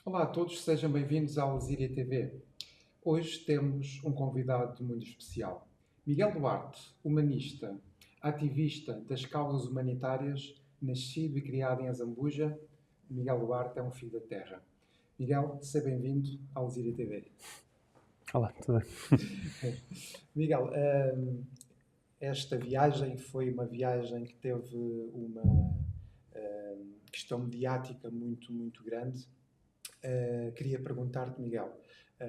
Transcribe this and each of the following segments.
Olá a todos, sejam bem-vindos à Alzíria TV. Hoje temos um convidado muito especial. Miguel Duarte, humanista, ativista das causas humanitárias, nascido e criado em Azambuja, Miguel Duarte é um filho da terra. Miguel, seja bem-vindo à Alzíria TV. Olá, tudo bem? Miguel, esta viagem foi uma viagem que teve uma questão mediática muito grande. Queria perguntar-te, Miguel,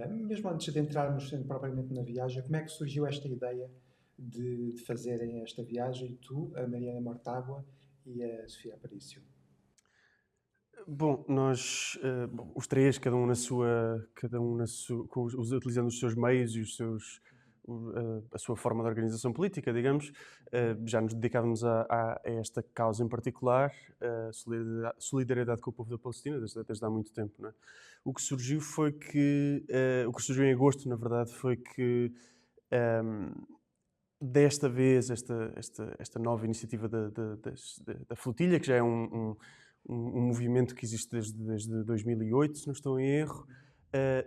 mesmo antes de entrarmos propriamente na viagem, como é que surgiu esta ideia de fazerem esta viagem, tu, a Mariana Mortágua e a Sofia Aparício? Bom, nós, os três, cada um utilizando os seus meios e a sua forma de organização política, digamos, já nos dedicávamos a esta causa em particular, a solidariedade com o povo da Palestina, desde há muito tempo, não é? O que surgiu em agosto, na verdade, foi que ehm, desta vez, esta nova iniciativa da Flotilha, que já é um movimento que existe desde 2008, se não estou em erro,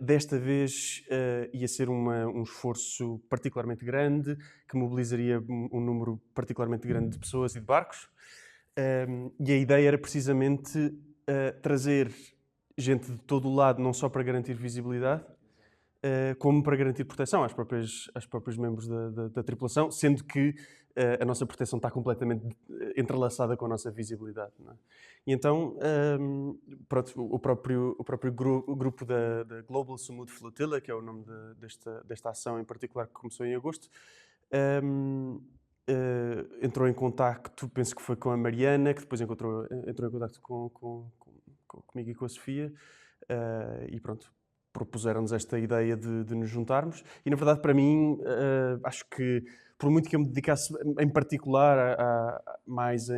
desta vez ia ser um esforço particularmente grande, que mobilizaria um número particularmente grande de pessoas e de barcos. E a ideia era precisamente trazer gente de todo o lado, não só para garantir visibilidade, como para garantir proteção às próprios membros da tripulação, sendo que a nossa proteção está completamente entrelaçada com a nossa visibilidade. Não é? E então, pronto, o próprio grupo da Global Sumud Flotilla, que é o nome desta ação em particular que começou em agosto, entrou em contacto, penso que foi com a Mariana, que depois entrou em contacto comigo e com a Sofia, e pronto, propuseram-nos esta ideia de nos juntarmos. E, na verdade, para mim, acho que, por muito que eu me dedicasse em particular mais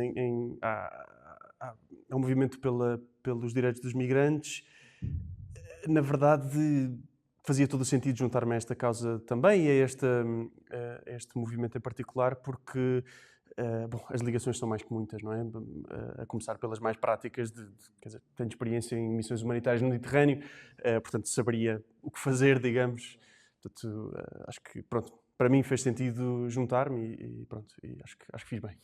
ao movimento pelos direitos dos migrantes, na verdade, fazia todo o sentido juntar-me a esta causa também e a este movimento em particular, porque bom, as ligações são mais que muitas, não é? A começar pelas mais práticas, quer dizer, tenho experiência em missões humanitárias no Mediterrâneo, portanto saberia o que fazer, digamos. Portanto, acho que, pronto, para mim fez sentido juntar-me e pronto, e acho que fiz bem.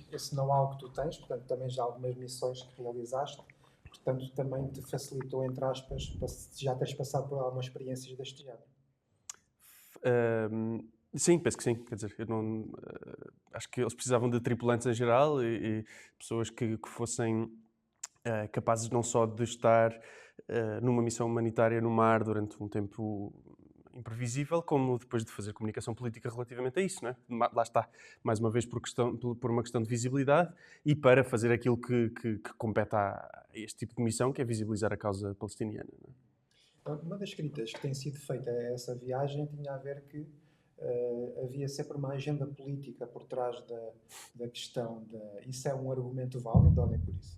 Esse know-how que tu tens, portanto, também já algumas missões que realizaste, portanto, também te facilitou, entre aspas, já teres passado por algumas experiências deste género. Sim, penso que sim. Quer dizer, eu não, acho que eles precisavam de tripulantes em geral e pessoas que fossem capazes não só de estar numa missão humanitária no mar durante um tempo imprevisível, como depois de fazer comunicação política relativamente a isso, não é? Lá está, mais uma vez por uma questão de visibilidade e para fazer aquilo que compete a este tipo de missão, que é visibilizar a causa palestiniana. Não é? Uma das críticas que tem sido feita a essa viagem tinha a ver que havia sempre uma agenda política por trás da questão. Isso é um argumento válido ou nem por isso?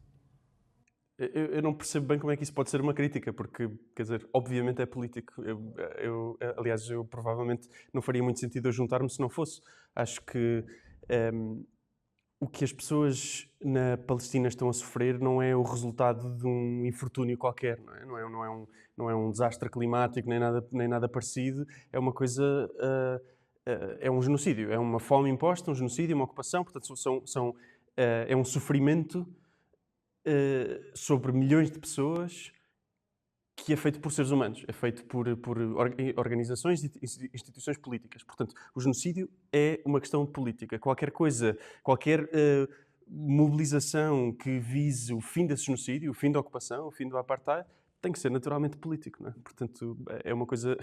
Eu não percebo bem como é que isso pode ser uma crítica, porque, quer dizer, obviamente é político. Aliás, eu provavelmente não faria muito sentido eu juntar-me se não fosse. Acho que o que as pessoas na Palestina estão a sofrer não é o resultado de um infortúnio qualquer, não é? Não é um desastre climático nem nada parecido. É uma coisa. É um genocídio. É uma fome imposta, um genocídio, uma ocupação. Portanto, é um sofrimento sobre milhões de pessoas que é feito por seres humanos, é feito por organizações e instituições políticas. Portanto, o genocídio é uma questão política. Qualquer coisa, qualquer mobilização que vise o fim desse genocídio, o fim da ocupação, o fim do apartheid, tem que ser naturalmente político. Não é? Portanto, é uma coisa...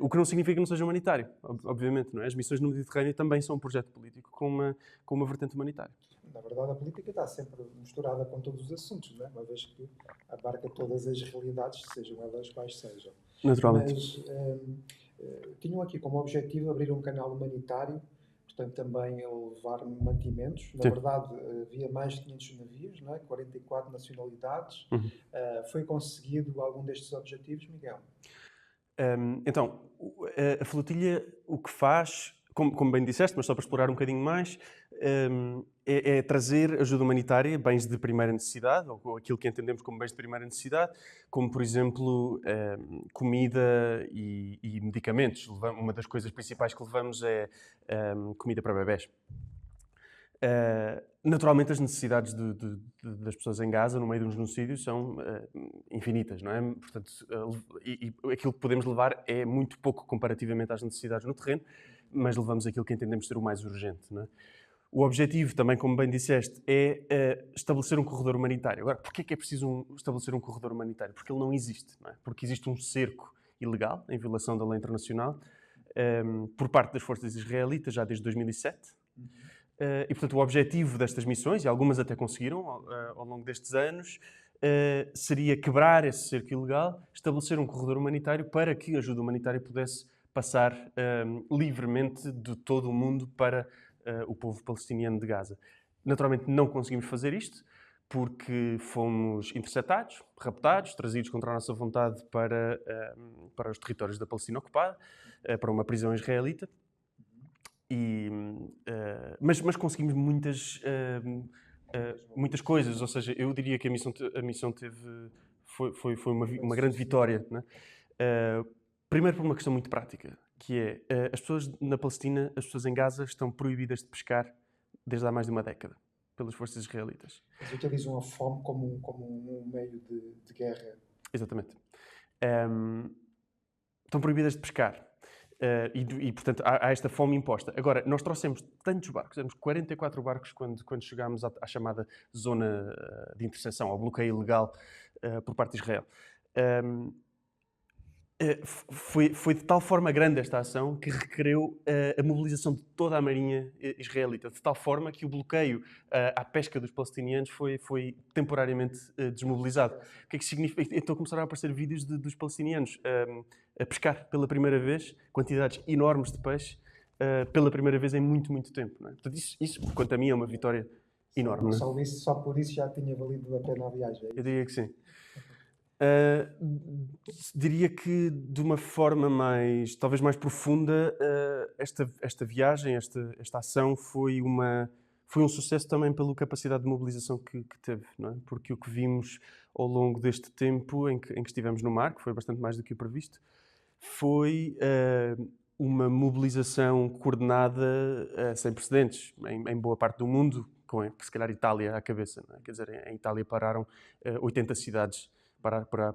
o que não significa que não seja humanitário, obviamente. Não é? As missões no Mediterrâneo também são um projeto político com uma vertente humanitária. Na verdade, a política está sempre misturada com todos os assuntos, não é? Uma vez que abarca todas as realidades, sejam elas quais sejam. Naturalmente. Mas tinham aqui como objetivo abrir um canal humanitário, portanto, também levar mantimentos. Na Sim. verdade, havia mais de 500 navios, não é? 44 nacionalidades. Uhum. Foi conseguido algum destes objetivos, Miguel? Então, a flotilha o que faz, como bem disseste, mas só para explorar um bocadinho mais, é trazer ajuda humanitária, bens de primeira necessidade, ou aquilo que entendemos como bens de primeira necessidade, como, por exemplo, comida e medicamentos. Uma das coisas principais que levamos é comida para bebés. Naturalmente, as necessidades das pessoas em Gaza, no meio de um genocídio, são infinitas, não é? Portanto, e aquilo que podemos levar é muito pouco comparativamente às necessidades no terreno, mas levamos aquilo que entendemos ser o mais urgente, não é? O objetivo, também, como bem disseste, é estabelecer um corredor humanitário. Agora, porquê é que é preciso estabelecer um corredor humanitário? Porque ele não existe, não é? Porque existe um cerco ilegal, em violação da lei internacional, por parte das forças israelitas, já desde 2007. E, portanto, o objetivo destas missões, e algumas até conseguiram ao longo destes anos, seria quebrar esse cerco ilegal, estabelecer um corredor humanitário para que a ajuda humanitária pudesse passar livremente de todo o mundo para o povo palestiniano de Gaza. Naturalmente não conseguimos fazer isto porque fomos interceptados, raptados, trazidos contra a nossa vontade para os territórios da Palestina ocupada, para uma prisão israelita. Mas conseguimos muitas coisas, ou seja, eu diria que a missão foi uma grande vitória, né? Primeiro por uma questão muito prática, que é as pessoas na Palestina, as pessoas em Gaza estão proibidas de pescar desde há mais de uma década pelas forças israelitas. Eles utilizam a fome como um meio de guerra. Exatamente. Estão proibidas de pescar. Portanto, há esta fome imposta. Agora, nós trouxemos tantos barcos, temos 44 barcos quando chegámos à chamada zona de interseção, ao bloqueio ilegal por parte de Israel. Foi de tal forma grande esta ação que requereu a mobilização de toda a marinha israelita, de tal forma que o bloqueio à pesca dos palestinianos foi temporariamente desmobilizado. O que é que significa? Então começaram a aparecer vídeos dos palestinianos a pescar pela primeira vez, quantidades enormes de peixe, pela primeira vez em muito, muito tempo. Não é? Portanto, isso, quanto a mim, é uma vitória enorme. Só por isso já tinha valido a pena a viagem. Eu diria que sim. Diria que de uma forma talvez mais profunda, esta viagem, esta ação foi um sucesso também pela capacidade de mobilização que teve, não é? Porque o que vimos ao longo deste tempo em que estivemos no mar, que foi bastante mais do que o previsto, foi uma mobilização coordenada sem precedentes em boa parte do mundo, com se calhar Itália à cabeça, não é? Quer dizer, em Itália pararam 80 cidades.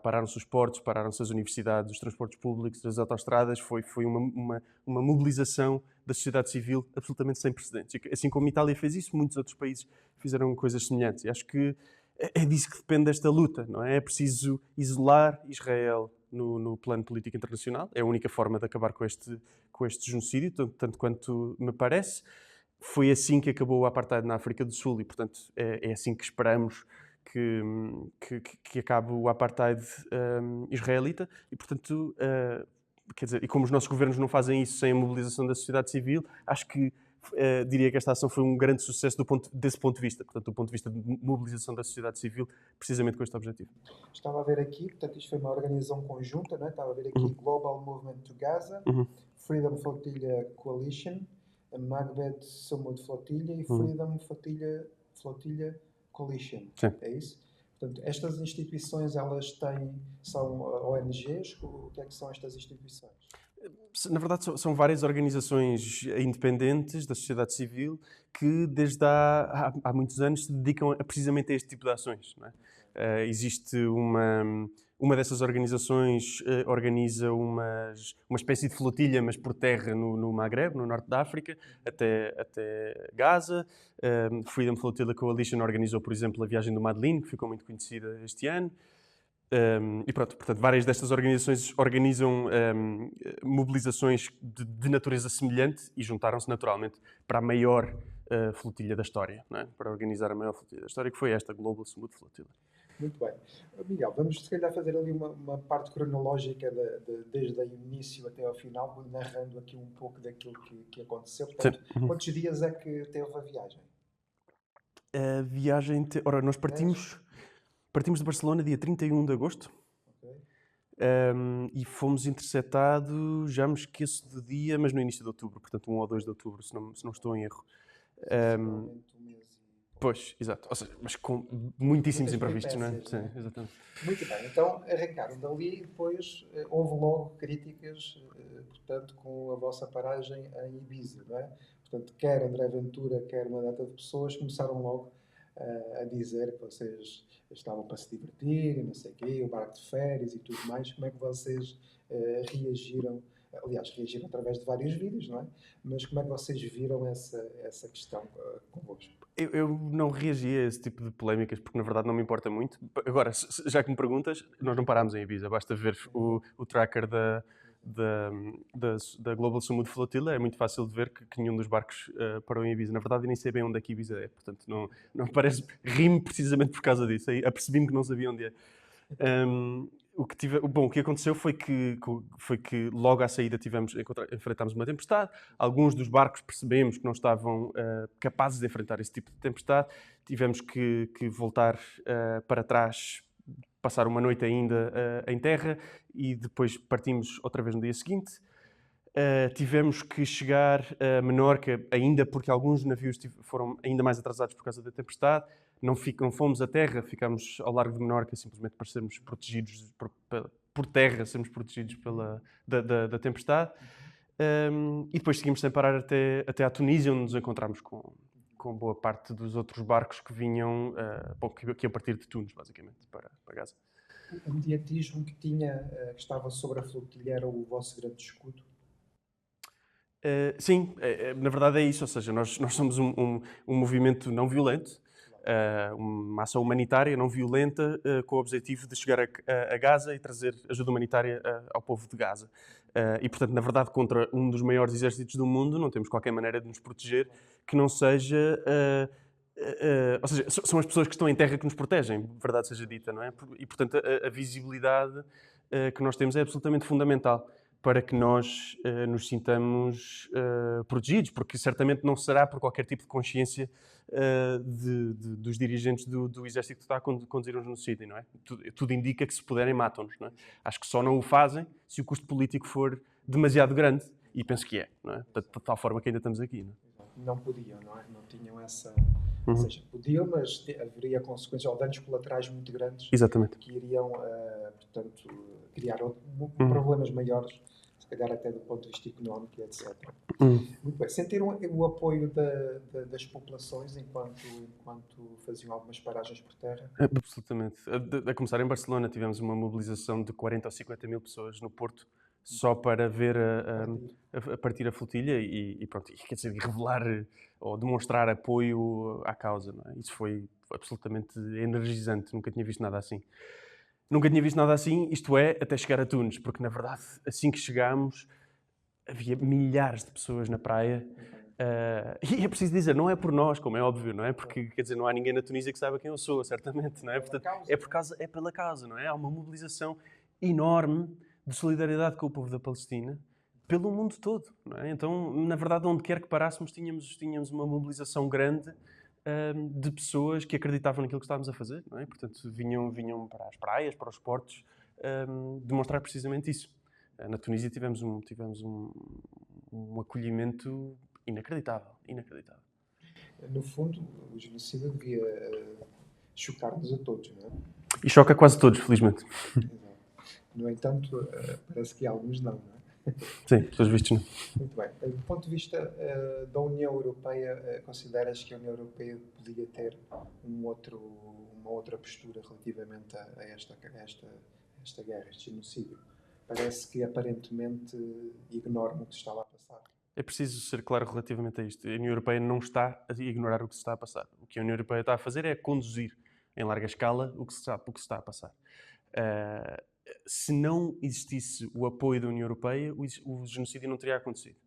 Pararam-se os portos, pararam-se as universidades, os transportes públicos, as autoestradas. Foi uma mobilização da sociedade civil absolutamente sem precedentes. E assim como a Itália fez isso, muitos outros países fizeram coisas semelhantes. E acho que é disso que depende desta luta, não é? É preciso isolar Israel no plano político internacional. É a única forma de acabar com este genocídio, tanto quanto me parece. Foi assim que acabou o apartheid na África do Sul e, portanto, é assim que esperamos que acabe o apartheid israelita e, portanto, quer dizer, e como os nossos governos não fazem isso sem a mobilização da sociedade civil, acho que diria que esta ação foi um grande sucesso desse ponto de vista, portanto, do ponto de vista de mobilização da sociedade civil, precisamente com este objetivo. Estava a ver aqui, portanto, isto foi uma organização conjunta, não é? Estava a ver aqui Global Movement to Gaza, Freedom Flotilla Coalition, a Magbed Summit Flotilla e Freedom Flotilla Coalition. Sim. É isso? Portanto, estas instituições, elas são ONGs? O que é que são estas instituições? Na verdade, são várias organizações independentes da sociedade civil que, desde há muitos anos, se dedicam precisamente a este tipo de ações. Não é? Existe uma dessas organizações organiza uma espécie de flotilha, mas por terra no Magreb, no norte da África, até Gaza. Freedom Flotilla Coalition organizou, por exemplo, a viagem do Madeleine, que ficou muito conhecida este ano. E pronto, portanto, várias destas organizações organizam mobilizações de natureza semelhante e juntaram-se naturalmente para a maior flotilha da história, não é? Para organizar a maior flotilha da história, que foi esta Global Summit Flotilla. Muito bem. Miguel, vamos se calhar fazer ali uma parte cronológica desde o início até ao final, narrando aqui um pouco daquilo que aconteceu. Portanto, quantos dias é que teve a viagem? A viagem... Ora, nós partimos de Barcelona dia 31 de agosto. Okay. E fomos interceptados, já me esqueço do dia, mas no início de outubro, portanto 1 ou 2 de outubro, se não estou em erro. Sensivelmente um mês e... Pois, exato. Ou seja, mas com muitíssimos Muitas imprevistos, não é? peripécias, não Sim, é? exatamente. Muito bem, então arrancaram dali e depois houve logo críticas, portanto, com a vossa paragem em Ibiza, não é? Portanto, quer André Ventura, quer uma data de pessoas começaram logo a dizer que vocês estavam para se divertir, e não sei o quê, o barco de férias e tudo mais. Como é que vocês reagiram? Aliás, reagiram através de vários vídeos, não é? Mas como é que vocês viram essa questão convosco? Eu não reagi a esse tipo de polémicas porque, na verdade, não me importa muito. Agora, já que me perguntas, nós não parámos em Ibiza. Basta ver o tracker da Global Smooth Flotilla. É muito fácil de ver que nenhum dos barcos parou em Ibiza. Na verdade, eu nem sei bem onde é que Ibiza é. Portanto, não parece... Rimo precisamente por causa disso. Aí apercebi-me que não sabia onde é. O que aconteceu foi que logo à saída enfrentámos uma tempestade. Alguns dos barcos percebemos que não estavam capazes de enfrentar esse tipo de tempestade. Tivemos que voltar para trás, passar uma noite ainda em terra e depois partimos outra vez no dia seguinte. Tivemos que chegar a Menorca, ainda porque alguns navios foram ainda mais atrasados por causa da tempestade. Não fomos a terra, ficámos ao largo de Menorca simplesmente para sermos protegidos por terra, sermos protegidos da tempestade. E depois seguimos sem parar até à Tunísia, onde nos encontramos com boa parte dos outros barcos que vinham, que iam partir de Tunis, basicamente, para Gaza. O mediatismo que estava sobre a flotilha era o vosso grande escudo? Sim, na verdade é isso, ou seja, nós somos um movimento não violento, uma ação humanitária não violenta, com o objetivo de chegar a Gaza e trazer ajuda humanitária ao povo de Gaza. E, portanto, na verdade, contra um dos maiores exércitos do mundo, não temos qualquer maneira de nos proteger que não seja... ou seja, são as pessoas que estão em terra que nos protegem, verdade seja dita, não é? E, portanto, a visibilidade que nós temos é absolutamente fundamental para que nós nos sintamos protegidos, porque certamente não será por qualquer tipo de consciência dos dirigentes do exército que está a conduzir um genocídio, não é? Tudo indica que se puderem matam-nos, não é? Acho que só não o fazem se o custo político for demasiado grande, e penso que é, não é? De tal forma que ainda estamos aqui, não é? Não podiam, não é? Não tinham essa... Ou seja, podiam, mas haveria consequências ou danos colaterais muito grandes. Exatamente. Que iriam, portanto, criar problemas maiores, se calhar até do ponto de vista económico, etc. Muito bem. Sentiram o apoio das populações enquanto faziam algumas paragens por terra? Absolutamente. A começar em Barcelona, tivemos uma mobilização de 40 ou 50 mil pessoas no Porto, só para ver a partir a flotilha e pronto, quer dizer, revelar ou demonstrar apoio à causa, não é? Isso foi absolutamente energizante, nunca tinha visto nada assim. Nunca tinha visto nada assim, isto é, até chegar a Tunis, porque na verdade, assim que chegámos, havia milhares de pessoas na praia. E é preciso dizer, não é por nós, como é óbvio, não é? Porque, quer dizer, não há ninguém na Tunísia que saiba quem eu sou, certamente, não é? Portanto, é pela causa, não é? Há uma mobilização enorme de solidariedade com o povo da Palestina pelo mundo todo, não é? Então, na verdade, onde quer que parássemos, tínhamos uma mobilização grande de pessoas que acreditavam naquilo que estávamos a fazer, não é? Portanto, vinham para as praias, para os portos, demonstrar precisamente isso. Na Tunísia tivemos um acolhimento inacreditável. No fundo, o genocídio devia chocar-nos a todos, não é? E choca quase todos, felizmente. No entanto, parece que alguns não, não é? Sim, pelos vistos não. Muito bem. Do ponto de vista da União Europeia, consideras que a União Europeia podia ter uma outra postura relativamente a esta guerra, este genocídio? Parece que aparentemente ignoram o que se está lá a passar. É preciso ser claro relativamente a isto. A União Europeia não está a ignorar o que se está a passar. O que a União Europeia está a fazer é conduzir em larga escala o que se está a passar. Se não existisse o apoio da União Europeia, o genocídio não teria acontecido.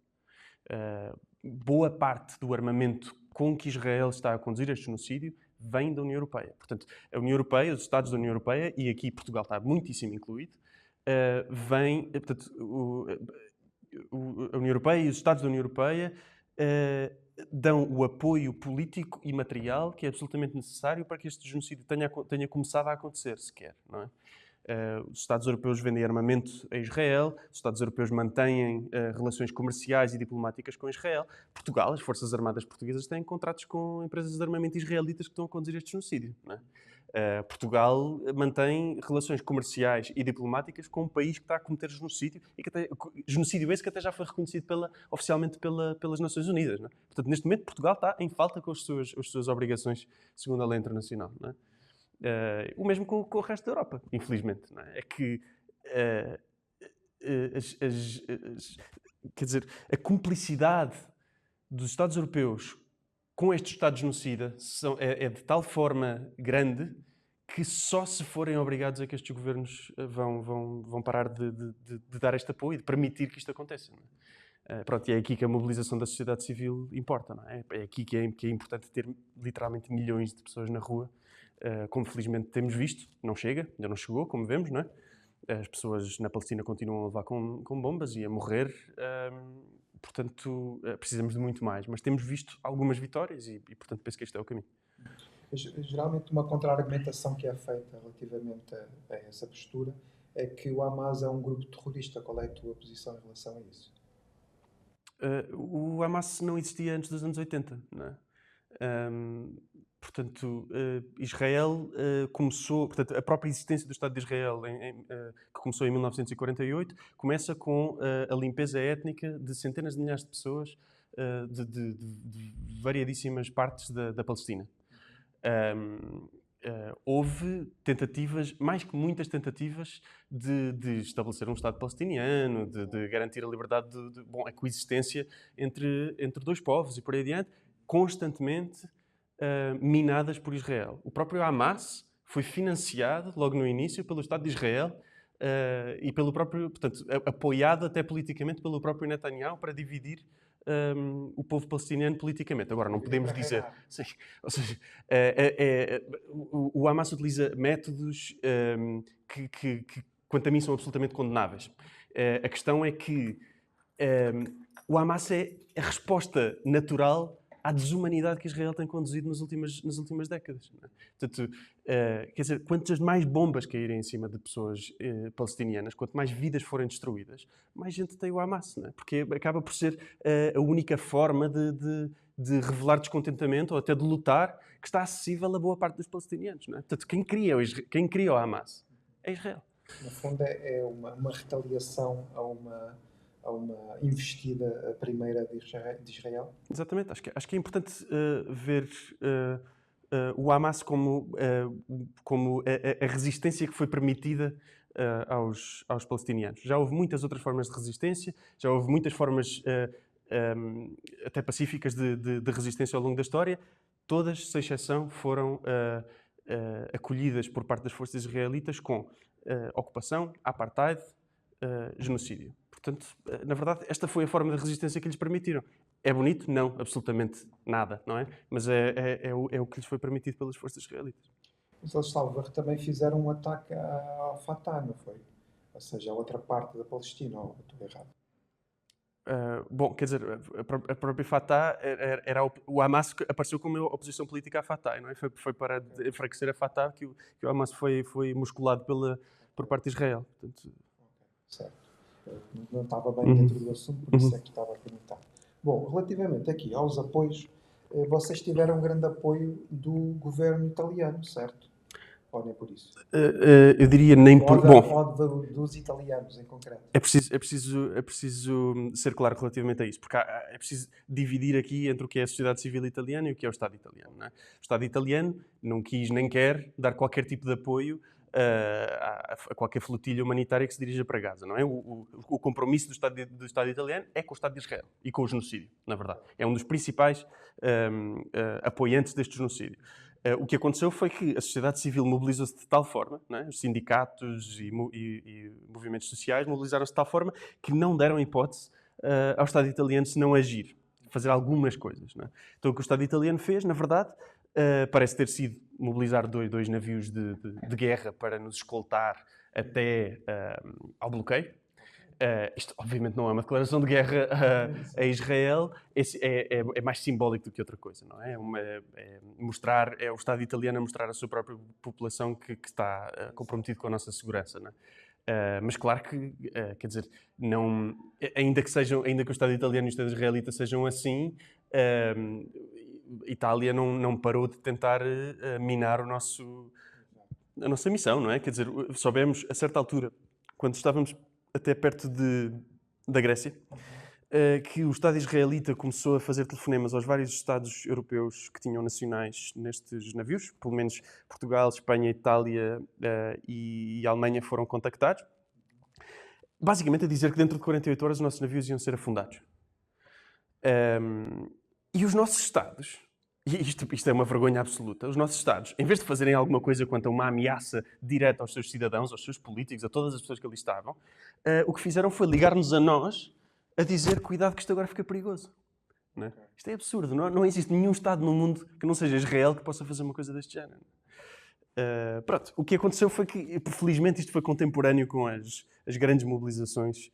Boa parte do armamento com que Israel está a conduzir este genocídio vem da União Europeia. Portanto, a União Europeia, os Estados da União Europeia, e aqui Portugal está muitíssimo incluído, a União Europeia e os Estados da União Europeia dão o apoio político e material que é absolutamente necessário para que este genocídio tenha começado a acontecer, sequer, não é? Os Estados europeus vendem armamento a Israel, os Estados europeus mantêm relações comerciais e diplomáticas com Israel. Portugal, as Forças Armadas Portuguesas têm contratos com empresas de armamento israelitas que estão a conduzir este genocídio. Não é? Portugal mantém relações comerciais e diplomáticas com um país que está a cometer genocídio, e que genocídio esse que até já foi reconhecido oficialmente pelas Nações Unidas. Não é? Portanto, neste momento, Portugal está em falta com as suas obrigações segundo a lei internacional. Não é? O mesmo com o resto da Europa, infelizmente. Não é? É que quer dizer, a cumplicidade dos Estados europeus com este Estado genocida é de tal forma grande que só se forem obrigados a que estes governos vão parar de dar este apoio e de permitir que isto aconteça. Não é? Pronto, e é aqui que a mobilização da sociedade civil importa. Não é? É aqui que é importante ter literalmente milhões de pessoas na rua, como felizmente temos visto. Não chega, ainda não chegou, como vemos, não é? As pessoas na Palestina continuam a levar com bombas e a morrer. Portanto, precisamos de muito mais. Mas temos visto algumas vitórias e portanto, penso que este é o caminho. Geralmente, uma contra-argumentação que é feita relativamente a essa postura é que o Hamas é um grupo terrorista. Qual é a tua posição em relação a isso? O Hamas não existia antes dos anos 80, não é? Portanto, Israel começou... Portanto, a própria existência do Estado de Israel, que começou em 1948, começa com a limpeza étnica de centenas de milhares de pessoas de variadíssimas partes da Palestina. Houve tentativas, mais que muitas tentativas, de estabelecer um Estado palestiniano, de garantir a liberdade, a coexistência entre dois povos e por aí adiante, constantemente minadas por Israel. O próprio Hamas foi financiado, logo no início, pelo Estado de Israel e pelo próprio, portanto, apoiado até politicamente pelo próprio Netanyahu para dividir o povo palestiniano politicamente. Agora, não podemos dizer... Sim, ou seja, o Hamas utiliza métodos que, quanto a mim, são absolutamente condenáveis. A questão é que o Hamas é a resposta natural à desumanidade que Israel tem conduzido nas últimas décadas. Não é? Portanto, quer dizer, quantas mais bombas caírem em cima de pessoas palestinianas, quanto mais vidas forem destruídas, mais gente tem o Hamas, não é? Porque acaba por ser a única forma de revelar descontentamento ou até de lutar que está acessível a boa parte dos palestinianos. Não é? Portanto, quem cria o Hamas é Israel. No fundo, é uma retaliação a uma investida primeira de Israel? Exatamente. Acho que é importante ver o Hamas como a resistência que foi permitida aos palestinianos. Já houve muitas outras formas de resistência, já houve muitas formas até pacíficas de resistência ao longo da história. Todas, sem exceção, foram acolhidas por parte das forças israelitas com ocupação, apartheid, genocídio. Portanto, na verdade, esta foi a forma de resistência que lhes permitiram. É bonito? Não, absolutamente nada, não é? Mas é o que lhes foi permitido pelas forças israelitas. Mas eles, salvo erro, também fizeram um ataque ao Fatah, não foi? Ou seja, a outra parte da Palestina, ou estou errado? Bom, quer dizer, a própria Fatah, o Hamas apareceu como oposição política à Fatah, não é? Foi para enfraquecer a Fatah que o Hamas foi musculado por parte de Israel. Portanto... Certo. Não estava bem dentro do assunto, por isso é que estava a perguntar. Bom, relativamente aqui aos apoios, vocês tiveram um grande apoio do governo italiano, certo? Ou nem por isso? Eu diria nem por... Ou dos italianos, em concreto. É preciso ser claro relativamente a isso, porque é preciso dividir aqui entre o que é a sociedade civil italiana e o que é o Estado italiano. Não é? O Estado italiano não quis nem quer dar qualquer tipo de apoio a qualquer flotilha humanitária que se dirija para Gaza. Não é? O compromisso do Estado italiano é com o Estado de Israel e com o genocídio, na verdade. É um dos principais apoiantes deste genocídio. O que aconteceu foi que a sociedade civil mobilizou-se de tal forma, não é? Os sindicatos e movimentos sociais mobilizaram-se de tal forma que não deram hipótese ao Estado italiano se não agir, fazer algumas coisas. Não é? Então o que o Estado italiano fez, na verdade, parece ter sido mobilizar dois navios de guerra para nos escoltar até ao bloqueio. Isto, obviamente, não é uma declaração de guerra a Israel, é mais simbólico do que outra coisa, não é? É o Estado italiano a mostrar à sua própria população que está comprometido com a nossa segurança, não é? Mas claro que, quer dizer, não, ainda que o Estado italiano e o Estado israelita sejam assim, Itália não parou de tentar minar a nossa missão, não é? Quer dizer, soubemos, a certa altura, quando estávamos até perto da Grécia, que o Estado israelita começou a fazer telefonemas aos vários Estados europeus que tinham nacionais nestes navios, pelo menos Portugal, Espanha, Itália e Alemanha foram contactados, basicamente a dizer que dentro de 48 horas os nossos navios iam ser afundados. E os nossos Estados, e isto é uma vergonha absoluta, os nossos Estados, em vez de fazerem alguma coisa quanto a uma ameaça direta aos seus cidadãos, aos seus políticos, a todas as pessoas que ali estavam, o que fizeram foi ligar-nos a nós a dizer, cuidado que isto agora fica perigoso. Não é? Isto é absurdo, não existe nenhum Estado no mundo que não seja Israel que possa fazer uma coisa deste género. Pronto, o que aconteceu foi que, felizmente, isto foi contemporâneo com as grandes mobilizações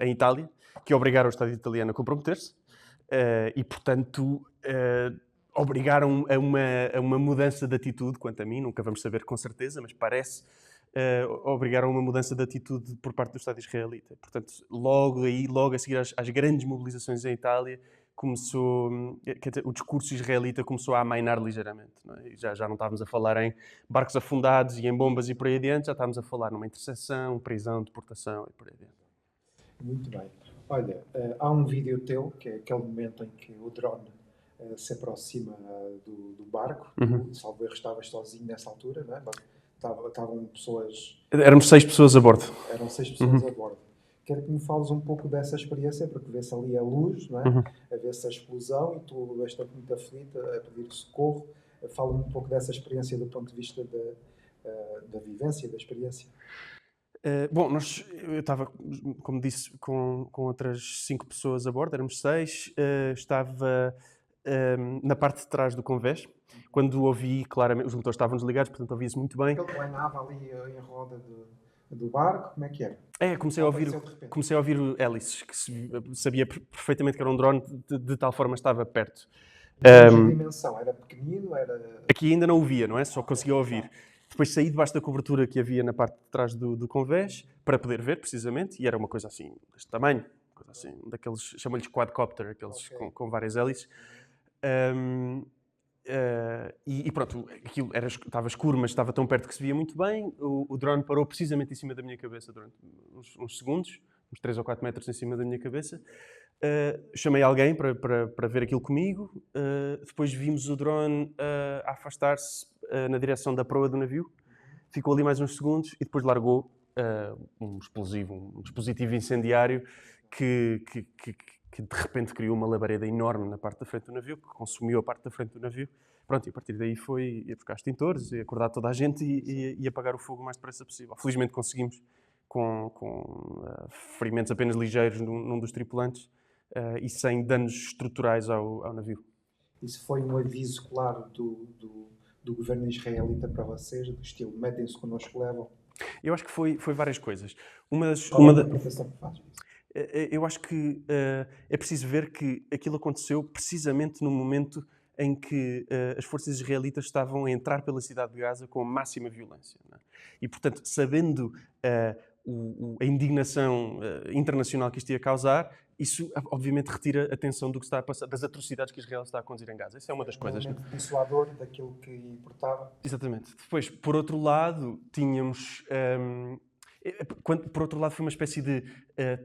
em Itália, que obrigaram o Estado italiano a comprometer-se e, portanto, obrigaram a uma mudança de atitude, quanto a mim, nunca vamos saber com certeza, mas parece, obrigaram a uma mudança de atitude por parte do Estado israelita. Portanto, logo a seguir às grandes mobilizações em Itália, quer dizer, o discurso israelita começou a amainar ligeiramente. Não é? Já não estávamos a falar em barcos afundados e em bombas e por aí adiante, já estávamos a falar numa interseção, prisão, deportação e por aí adiante. Muito bem. Olha, há um vídeo teu, que é aquele momento em que o drone se aproxima do barco. Salvo erro, estavas sozinho nessa altura, não é? Estavam pessoas... Éramos 6 pessoas a bordo. Eram 6 pessoas a bordo. Quero que me fales um pouco dessa experiência, porque vê-se ali a luz, não é? A ver-se a explosão e tu bastante muito aflita, a pedir socorro. Fala-me um pouco dessa experiência do ponto de vista da vivência, da experiência. Bom, eu estava, como disse, com outras 5 pessoas a bordo, éramos 6. Estava na parte de trás do convés. Quando ouvi claramente, os motores estavam desligados, portanto ouvia-se muito bem. Ele planava ali em roda do barco, como é que era? Comecei a ouvir hélices, que sabia perfeitamente que era um drone, de tal forma estava perto. A dimensão era pequenino? Aqui ainda não o via, não é? Só conseguia ouvir. Depois saí debaixo da cobertura que havia na parte de trás do convés, para poder ver, precisamente, e era uma coisa assim, deste tamanho, coisa assim, daqueles, chamam-lhes quadcopter, aqueles com várias hélices. E pronto, aquilo estava escuro, mas estava tão perto que se via muito bem. O drone parou precisamente em cima da minha cabeça durante uns segundos, uns 3 ou 4 metros em cima da minha cabeça. Chamei alguém para ver aquilo comigo. Depois vimos o drone a afastar-se na direção da proa do navio. Ficou ali mais uns segundos e depois largou um dispositivo incendiário que de repente criou uma labareda enorme na parte da frente do navio, que consumiu a parte da frente do navio. Pronto, e a partir daí foi ir buscar extintores, e acordar toda a gente e apagar o fogo o mais depressa possível. Felizmente conseguimos, com ferimentos apenas ligeiros num dos tripulantes e sem danos estruturais ao navio. Isso foi um aviso claro do governo israelita para vocês, do estilo, metem-se connosco, levam? Eu acho que foi várias coisas. Qual é a interpretação que fazes? Eu acho que é preciso ver que aquilo aconteceu precisamente no momento em que as forças israelitas estavam a entrar pela cidade de Gaza com a máxima violência. Não é? E, portanto, sabendo a indignação internacional que isto ia causar, isso obviamente retira a atenção do que está a passar, das atrocidades que Israel está a conduzir em Gaza. Isso é uma das coisas. Um momento dissuador daquilo que importava. Exatamente. Depois, por outro lado, tínhamos... por outro lado, foi uma espécie de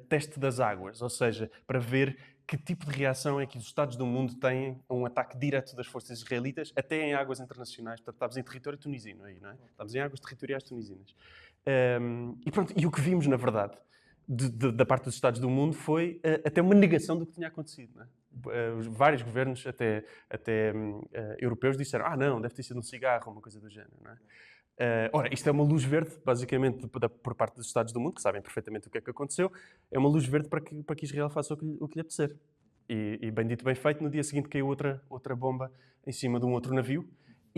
teste das águas, ou seja, para ver que tipo de reação é que os Estados do mundo têm a um ataque direto das forças israelitas, até em águas internacionais. Portanto, estávamos em território tunisino aí, não é? Estávamos em águas territoriais tunisinas. E pronto, e o que vimos, na verdade, da parte dos Estados do mundo foi até uma negação do que tinha acontecido. Não é? Vários governos, até europeus, disseram não, deve ter sido um cigarro, uma coisa do género. Não é? Ora, isto é uma luz verde, basicamente, por parte dos Estados do mundo, que sabem perfeitamente o que é que aconteceu. É uma luz verde para que Israel faça o que lhe apetecer. E bem dito, bem feito, no dia seguinte caiu outra bomba em cima de um outro navio.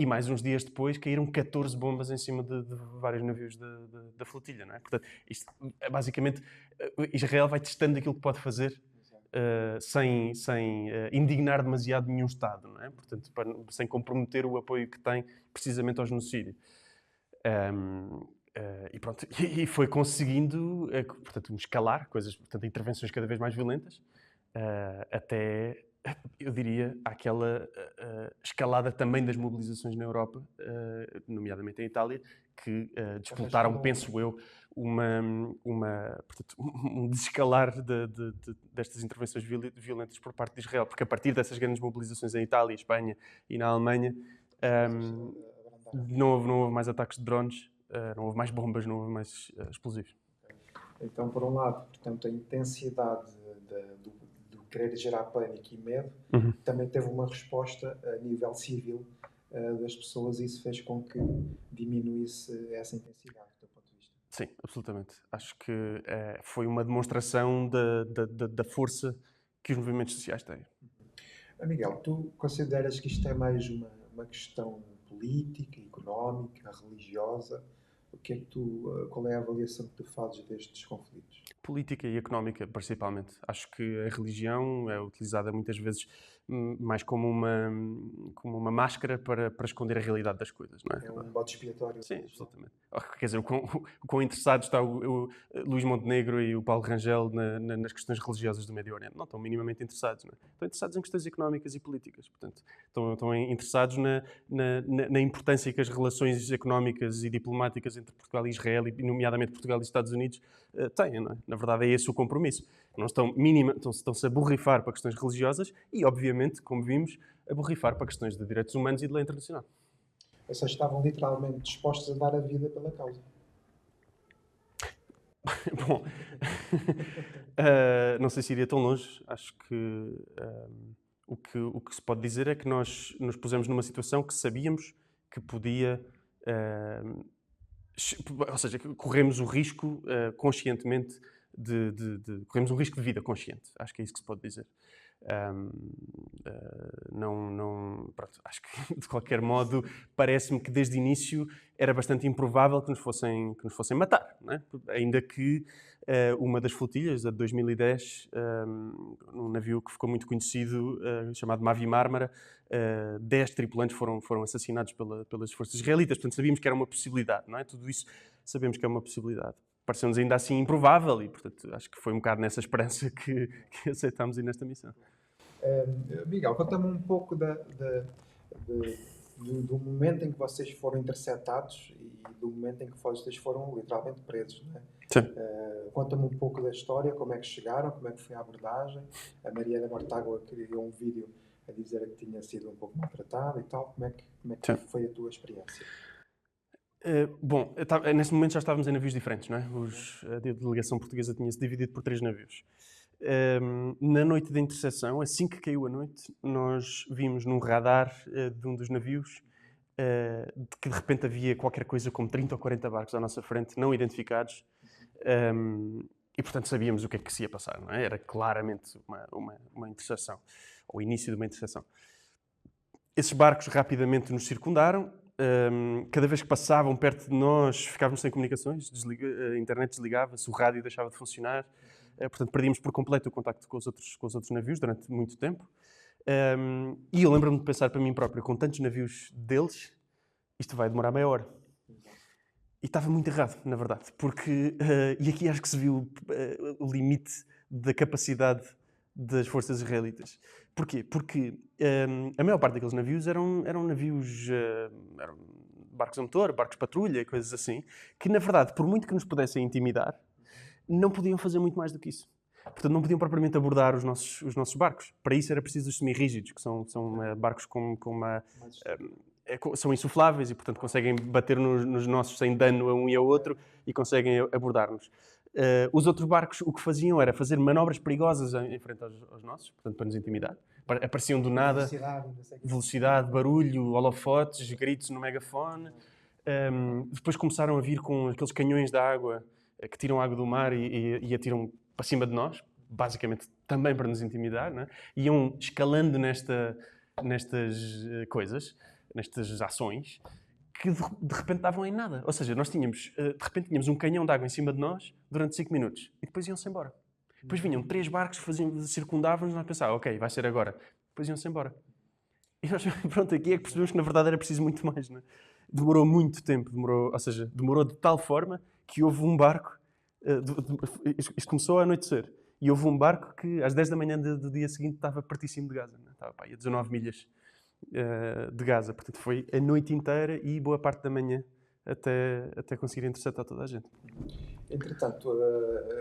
e mais uns dias depois caíram 14 bombas em cima de vários navios da flotilha, não é? Portanto, isto, basicamente, Israel vai testando aquilo que pode fazer sem indignar demasiado nenhum Estado, não é? Portanto, sem comprometer o apoio que tem precisamente ao genocídio. E pronto, e foi conseguindo, portanto, escalar coisas, portanto, intervenções cada vez mais violentas, até, eu diria, àquela escalada também das mobilizações na Europa, nomeadamente em Itália, que disputaram, penso eu, portanto, um desescalar destas intervenções violentas por parte de Israel, porque a partir dessas grandes mobilizações em Itália, Espanha e na Alemanha, não houve mais ataques de drones, não houve mais bombas, não houve mais explosivos. Então, por um lado, portanto, a intensidade do querer gerar pânico e medo também teve uma resposta a nível civil das pessoas e isso fez com que diminuísse essa intensidade, do teu ponto de vista. Sim, absolutamente. Acho que foi uma demonstração da força que os movimentos sociais têm. Miguel, tu consideras que isto é mais uma questão política, económica, religiosa? Qual é a avaliação que tu fazes destes conflitos? Política e económica, principalmente. Acho que a religião é utilizada muitas vezes mais como uma máscara para esconder a realidade das coisas, não é? É um bode expiatório. Sim, absolutamente. Quer dizer, o quão interessado está o Luís Montenegro e o Paulo Rangel nas questões religiosas do Médio Oriente? Não estão minimamente interessados, não é? Estão interessados em questões económicas e políticas. Portanto, estão interessados na importância que as relações económicas e diplomáticas entre Portugal e Israel, e nomeadamente Portugal e Estados Unidos, têm, não é? Na verdade, é esse o compromisso. Não estão-se a borrifar para questões religiosas e, obviamente, como vimos, a borrifar para questões de direitos humanos e de lei internacional. Ou seja, estavam literalmente dispostos a dar a vida pela causa. Bom, não sei se iria tão longe. Acho que o que se pode dizer é que nós nos pusemos numa situação que sabíamos que podia... ou seja, que corremos o risco conscientemente corremos um risco de vida consciente. Acho que é isso que se pode dizer. Pronto, acho que, de qualquer modo, parece-me que desde o início era bastante improvável que nos fossem matar, não é? Ainda que uma das flotilhas, a de 2010, um navio que ficou muito conhecido, chamado Mavi Marmara, 10 tripulantes foram assassinados pelas forças israelitas. Portanto, sabíamos que era uma possibilidade, não é? Tudo isso sabemos que é uma possibilidade. Pareceu-nos ainda assim improvável e, portanto, acho que foi um bocado nessa esperança que aceitámos ir nesta missão. Miguel, conta-me um pouco do momento em que vocês foram interceptados e do momento em que vocês foram literalmente presos, não é? Sim. Conta-me um pouco da história, como é que chegaram, como é que foi a abordagem. A Mariana Mortágua criou um vídeo a dizer que tinha sido um pouco maltratada e tal. Como é que foi a tua experiência? Bom, nesse momento já estávamos em navios diferentes, não é? A delegação portuguesa tinha-se dividido por 3 navios. Na noite da interseção, assim que caiu a noite, nós vimos num radar de um dos navios que de repente havia qualquer coisa como 30 ou 40 barcos à nossa frente, não identificados, e portanto sabíamos o que é que se ia passar, não é? Era claramente uma interseção, ou o início de uma interseção. Esses barcos rapidamente nos circundaram. Cada vez que passavam perto de nós, ficávamos sem comunicações, a internet desligava-se, o rádio deixava de funcionar. Portanto, perdíamos por completo o contacto com os outros navios durante muito tempo. E eu lembro-me de pensar para mim próprio, com tantos navios deles, isto vai demorar meia hora. E estava muito errado, na verdade, porque... e aqui acho que se viu o limite da capacidade das forças israelitas. Porquê? Porque a maior parte daqueles navios eram navios... eram barcos a motor, barcos patrulha e coisas assim, que, na verdade, por muito que nos pudessem intimidar, não podiam fazer muito mais do que isso. Portanto, não podiam propriamente abordar os nossos barcos. Para isso era preciso os semi-rígidos, que são barcos com uma... são insufláveis e, portanto, conseguem bater nos nossos sem dano a um e ao outro e conseguem abordar-nos. Os outros barcos o que faziam era fazer manobras perigosas em frente aos nossos, portanto, para nos intimidar. Apareciam do nada, velocidade, barulho, holofotes, gritos no megafone. Depois começaram a vir com aqueles canhões de água que tiram água do mar e atiram para cima de nós, basicamente também para nos intimidar, não é? Iam escalando nestas coisas. nestas ações, que de repente estavam em nada. Ou seja, nós tínhamos, de repente tínhamos um canhão de água em cima de nós durante 5 minutos e depois iam-se embora. Depois vinham 3 barcos que circundavam-nos e nós pensávamos, ok, vai ser agora. Depois iam-se embora. E nós, pronto, aqui é que percebemos que na verdade era preciso muito mais, não é? Demorou muito tempo, ou seja, demorou de tal forma que houve um barco, isto começou a anoitecer, e houve um barco que às 10 da manhã do dia seguinte estava pertíssimo de Gaza, não é? Estava a 19 milhas de Gaza, portanto foi a noite inteira e boa parte da manhã até conseguir interceptar toda a gente. Entretanto,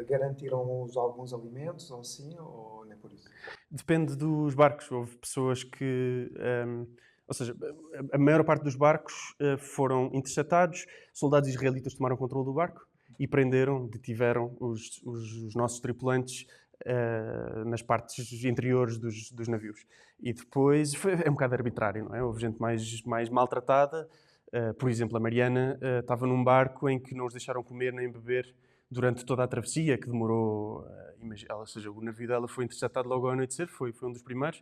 garantiram-os alguns alimentos ou assim, ou nem por isso? Depende dos barcos. Houve pessoas que... ou seja, a maior parte dos barcos foram interceptados, soldados israelitas tomaram controle do barco e detiveram os nossos tripulantes nas partes interiores dos navios. E depois é um bocado arbitrário, não é? Houve gente mais maltratada. Por exemplo, a Mariana estava num barco em que não os deixaram comer nem beber durante toda a travessia, que demorou... ou seja, o navio dela foi interceptado logo ao anoitecer, foi um dos primeiros,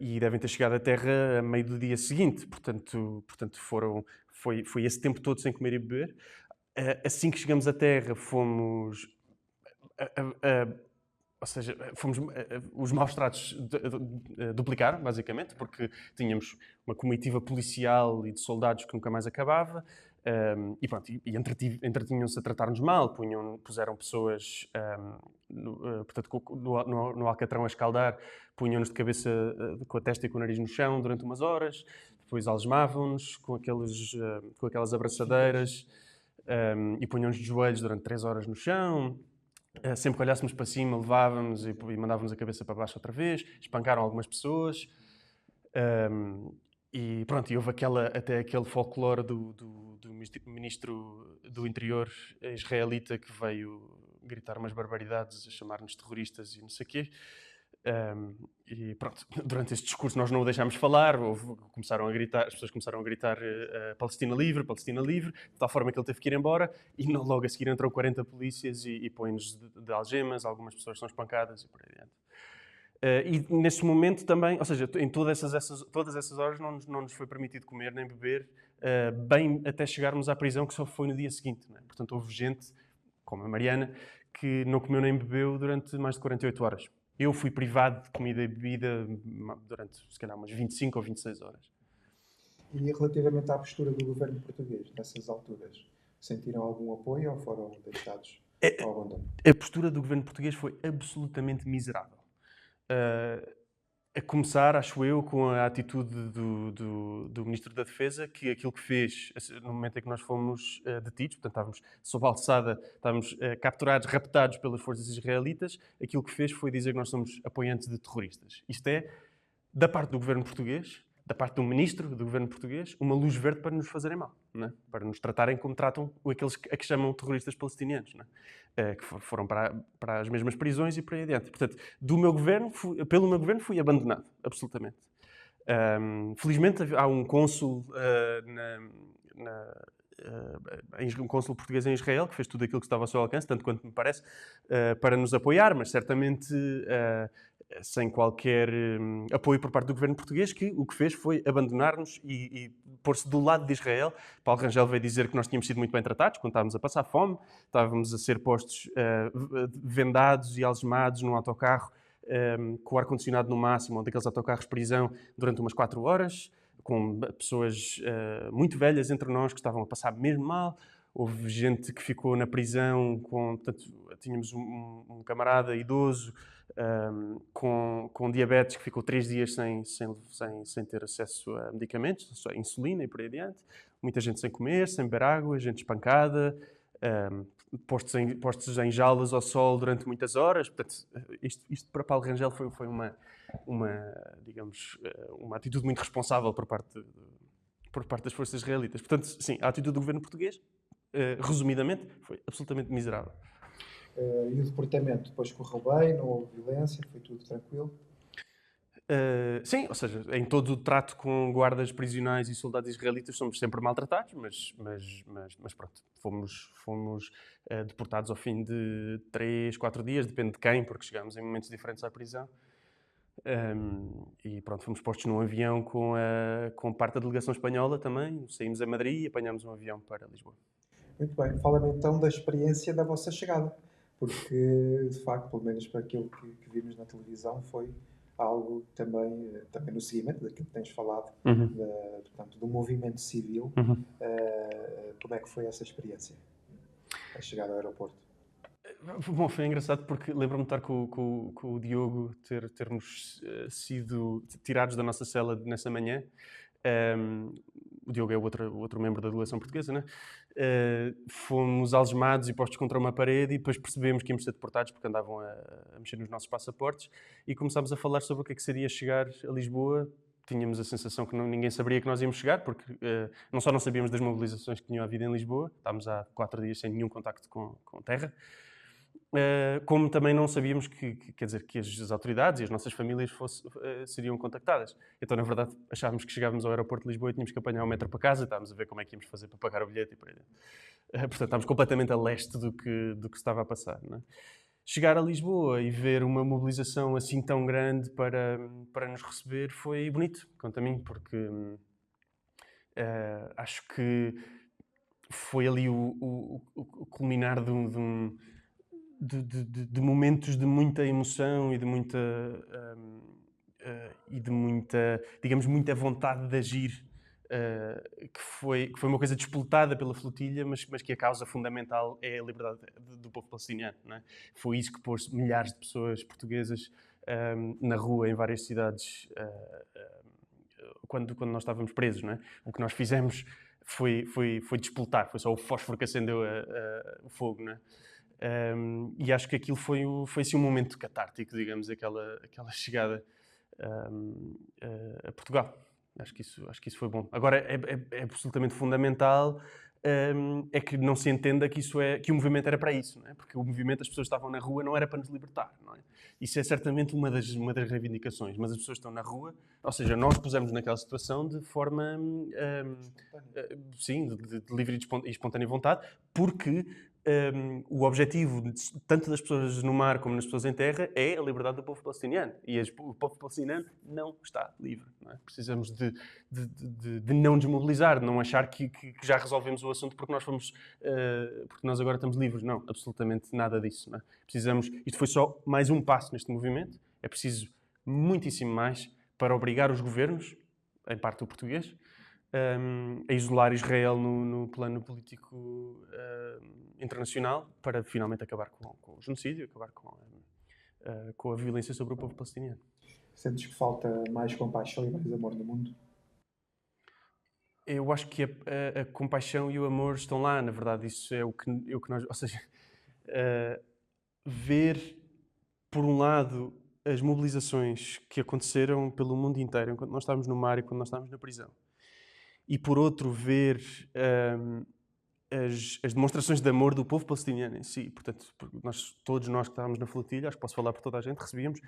e devem ter chegado à terra a meio do dia seguinte. Portanto foi esse tempo todo sem comer e beber. Assim que chegamos à terra, fomos... ou seja, os maus tratos duplicaram, basicamente, porque tínhamos uma comitiva policial e de soldados que nunca mais acabava, e pronto, e entretinham-se a tratar-nos mal, puseram pessoas portanto, no alcatrão a escaldar, punham-nos de cabeça com a testa e com o nariz no chão durante umas horas, depois algemavam-nos com aquelas abraçadeiras e punham-nos de joelhos durante 3 horas no chão. Sempre que olhássemos para cima, levávamos e mandávamos a cabeça para baixo outra vez. Espancaram algumas pessoas. E pronto, e houve até aquele folclore do ministro do interior israelita que veio gritar umas barbaridades, a chamar-nos terroristas e não sei o quê. E pronto, durante este discurso nós não o deixámos falar, as pessoas começaram a gritar Palestina livre, de tal forma que ele teve que ir embora, e logo a seguir entram 40 polícias e põem-nos de algemas, algumas pessoas são espancadas e por aí adiante. E nesse momento também, ou seja, em todas essas horas não nos foi permitido comer nem beber, bem até chegarmos à prisão, que só foi no dia seguinte, não é? Portanto, houve gente, como a Mariana, que não comeu nem bebeu durante mais de 48 horas. Eu fui privado de comida e bebida durante, se calhar, umas 25 ou 26 horas. E relativamente à postura do governo português, nessas alturas, sentiram algum apoio ou foram deixados ao abandono? A postura do governo português foi absolutamente miserável. A começar, acho eu, com a atitude do Ministro da Defesa, que aquilo que fez, no momento em que nós fomos detidos, portanto estávamos sob alçada, estávamos capturados, raptados pelas forças israelitas, aquilo que fez foi dizer que nós somos apoiantes de terroristas. Isto é, da parte do governo português, da parte do Ministro do governo português, uma luz verde para nos fazerem mal, não é? Para nos tratarem como tratam aqueles a que chamam terroristas palestinianos, não é? Que foram para as mesmas prisões e por aí adiante. Portanto, pelo meu governo fui abandonado, absolutamente. Felizmente há um cônsul um cônsul português em Israel que fez tudo aquilo que estava ao seu alcance, tanto quanto me parece, para nos apoiar, mas certamente sem qualquer apoio por parte do governo português, que o que fez foi abandonar-nos e pôr-se do lado de Israel. Paulo Rangel veio dizer que nós tínhamos sido muito bem tratados quando estávamos a passar fome, estávamos a ser postos vendados e algemados num autocarro com o ar-condicionado no máximo, ou daqueles autocarros de prisão, durante umas 4 horas, com pessoas muito velhas entre nós que estavam a passar mesmo mal. Houve gente que ficou na prisão, portanto, tínhamos um camarada idoso com diabetes que ficou 3 dias sem ter acesso a medicamentos, só insulina e por aí adiante. Muita gente sem comer, sem beber água, gente espancada, postos em jaulas ao sol durante muitas horas. Portanto, isto para Paulo Rangel foi uma atitude muito responsável por parte das forças israelitas. Portanto, sim, a atitude do governo português, resumidamente, foi absolutamente miserável. E o deportamento depois correu bem, não houve violência, foi tudo tranquilo? Sim, ou seja, em todo o trato com guardas prisionais e soldados israelitas somos sempre maltratados, mas pronto, fomos deportados ao fim de 3, 4 dias, depende de quem, porque chegámos em momentos diferentes à prisão. E pronto, fomos postos num avião com parte da delegação espanhola também. Saímos a Madrid e apanhámos um avião para Lisboa. Muito bem. Fala-me então da experiência da vossa chegada, porque, de facto, pelo menos para aquilo que vimos na televisão, foi algo também no seguimento daquilo que tens falado, portanto, do movimento civil. Como é que foi essa experiência, a chegar ao aeroporto? Bom, foi engraçado porque lembro-me de estar com o Diogo, termos sido tirados da nossa cela nessa manhã. O Diogo é o outro membro da delegação portuguesa, né? Fomos algemados e postos contra uma parede e depois percebemos que íamos ser deportados porque andavam a mexer nos nossos passaportes e começámos a falar sobre o que é que seria chegar a Lisboa. Tínhamos a sensação que ninguém saberia que nós íamos chegar, porque não só não sabíamos das mobilizações que tinham havido em Lisboa, estávamos há 4 dias sem nenhum contacto com terra, como também não sabíamos quer dizer, que as autoridades e as nossas famílias seriam contactadas. Então, na verdade, achávamos que chegávamos ao aeroporto de Lisboa e tínhamos que apanhar o metro para casa, estávamos a ver como é que íamos fazer para pagar o bilhete e por aí dentro. Portanto, estávamos completamente a leste do que estava a passar. Não é? Chegar a Lisboa e ver uma mobilização assim tão grande para nos receber foi bonito, quanto a mim, porque acho que foi ali o culminar de momentos de muita emoção e de muita, digamos, muita vontade de agir, que foi uma coisa disputada pela flotilha, mas que a causa fundamental é a liberdade do povo palestiniano. Não é? Foi isso que pôs milhares de pessoas portuguesas na rua em várias cidades quando nós estávamos presos. Não é? O que nós fizemos foi despoltar, foi só o fósforo que acendeu o fogo. Não é? E acho que aquilo foi assim, um momento catártico, digamos, aquela chegada a Portugal. Acho que isso foi bom. Agora, é absolutamente fundamental é que não se entenda que o movimento era para isso, não é? Porque o movimento, as pessoas estavam na rua, não era para nos libertar, não é? Isso é certamente uma das reivindicações, mas as pessoas estão na rua, ou seja, nós pusemos naquela situação de forma, sim, de livre e espontânea vontade, porque o objetivo tanto das pessoas no mar como das pessoas em terra é a liberdade do povo palestiniano. E o povo palestiniano não está livre. Não é? Precisamos de não desmobilizar, de não achar que já resolvemos o assunto porque porque nós agora estamos livres. Não, absolutamente nada disso. Não é? Isto foi só mais um passo neste movimento. É preciso muitíssimo mais para obrigar os governos, em parte o português, a isolar Israel no plano político internacional para finalmente acabar com o genocídio, acabar com a violência sobre o povo palestiniano. Sentes que falta mais compaixão e mais amor no mundo? Eu acho que a compaixão e o amor estão lá, na verdade. Isso é o que nós... Ou seja, ver, por um lado, as mobilizações que aconteceram pelo mundo inteiro enquanto nós estávamos no mar e quando nós estávamos na prisão. E, por outro, ver as demonstrações de amor do povo palestiniano em si. Portanto, todos nós que estávamos na flotilha, acho que posso falar por toda a gente, recebíamos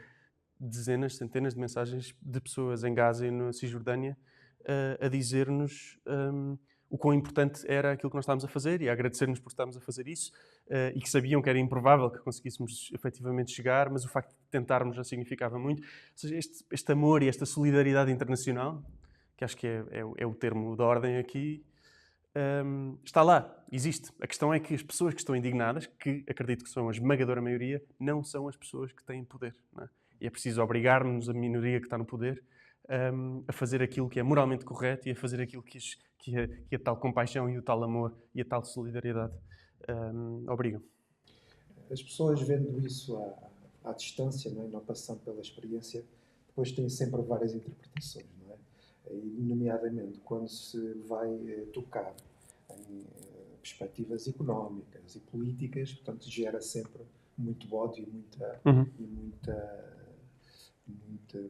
dezenas, centenas de mensagens de pessoas em Gaza e na Cisjordânia a dizer-nos o quão importante era aquilo que nós estávamos a fazer e a agradecer-nos por estarmos a fazer isso e que sabiam que era improvável que conseguíssemos efetivamente chegar, mas o facto de tentarmos já significava muito. Ou seja, este amor e esta solidariedade internacional, que acho que é o termo da ordem aqui, está lá, existe. A questão é que as pessoas que estão indignadas, que acredito que são a esmagadora maioria, não são as pessoas que têm poder. Não é? E é preciso obrigar-nos, a minoria que está no poder, a fazer aquilo que é moralmente correto e a fazer aquilo que a tal compaixão e o tal amor e a tal solidariedade obrigam. As pessoas vendo isso à distância, não é? Não passando pela experiência, depois têm sempre várias interpretações, não é? E, nomeadamente, quando se vai tocar em perspectivas económicas e políticas, portanto, gera sempre muito ódio e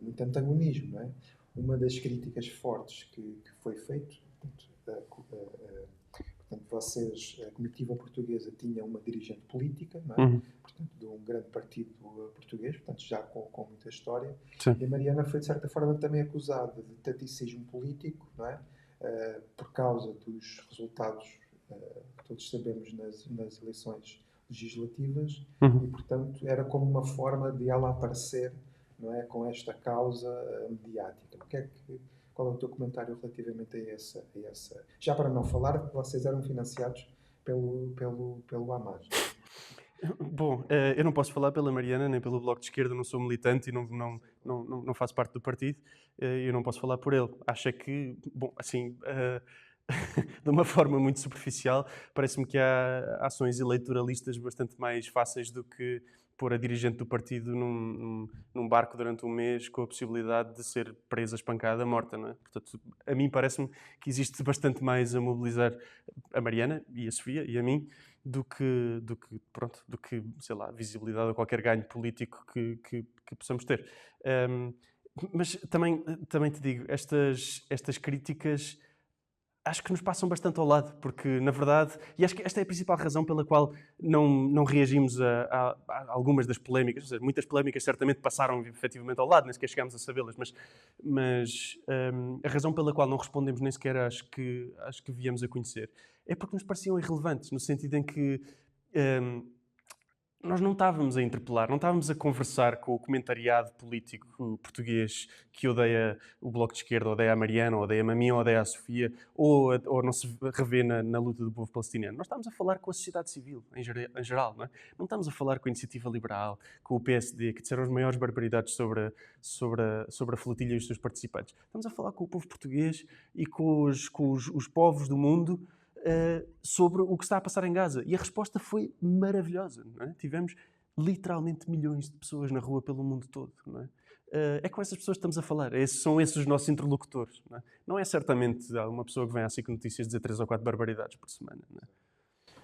muito antagonismo, não é? Uma das críticas fortes que foi feito, portanto, vocês, a comitiva portuguesa, tinha uma dirigente política, não é? Portanto, de um grande partido português, portanto, já com muita história. Sim. E a Mariana foi, de certa forma, também acusada de taticismo político, não é? Por causa dos resultados que todos sabemos nas eleições legislativas e, portanto, era como uma forma de ela aparecer não é, com esta causa mediática. Qual é o teu comentário relativamente a essa? Já para não falar que vocês eram financiados pelo Hamas. Bom, eu não posso falar pela Mariana nem pelo Bloco de Esquerda, não sou militante e não faço parte do partido. Eu não posso falar por ele. Acho que, bom, assim, de uma forma muito superficial, parece-me que há ações eleitoralistas bastante mais fáceis do que pôr a dirigente do partido num barco durante um mês com a possibilidade de ser presa, espancada, morta, não é? Portanto, a mim parece-me que existe bastante mais a mobilizar a Mariana e a Sofia e a mim do que, sei lá, visibilidade ou qualquer ganho político que possamos ter. Mas também te digo, estas críticas acho que nos passam bastante ao lado, porque, na verdade, e acho que esta é a principal razão pela qual não reagimos a algumas das polémicas. Ou seja, muitas polémicas certamente passaram efetivamente ao lado, nem sequer chegámos a sabê-las, mas a razão pela qual não respondemos nem sequer às que viemos a conhecer é porque nos pareciam irrelevantes, no sentido em que nós não estávamos a interpelar, não estávamos a conversar com o comentariado político português que odeia o Bloco de Esquerda, odeia a Mariana, odeia-me a mim, odeia a Sofia, ou não se revê na luta do povo palestiniano. Nós estávamos a falar com a sociedade civil, em geral, não é? Não estamos a falar com a Iniciativa Liberal, com o PSD, que disseram as maiores barbaridades sobre a flotilha e os seus participantes. Estamos a falar com o povo português e com os povos do mundo sobre o que está a passar em Gaza. E a resposta foi maravilhosa. Não é? Tivemos literalmente milhões de pessoas na rua pelo mundo todo. Não é? É com essas pessoas que estamos a falar. São esses os nossos interlocutores. Não é certamente uma pessoa que vem à SIC Notícias dizer 3 ou 4 barbaridades por semana. Não é?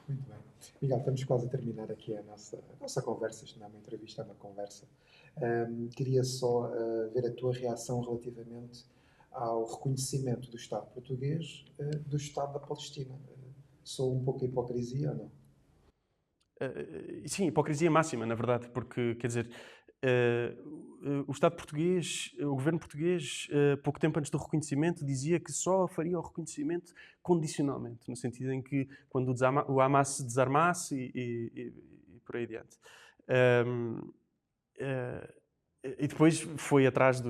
Muito bem. Miguel, estamos quase a terminar aqui a nossa conversa. Isto não é uma entrevista, é uma conversa. Queria só ver a tua reação relativamente ao reconhecimento do Estado português do Estado da Palestina. Sou um pouco a hipocrisia ou não? Sim, hipocrisia máxima, na verdade, porque, quer dizer, o Estado português, o governo português, pouco tempo antes do reconhecimento, dizia que só faria o reconhecimento condicionalmente, no sentido em que quando o Hamas se desarmasse e por aí adiante. E depois foi atrás de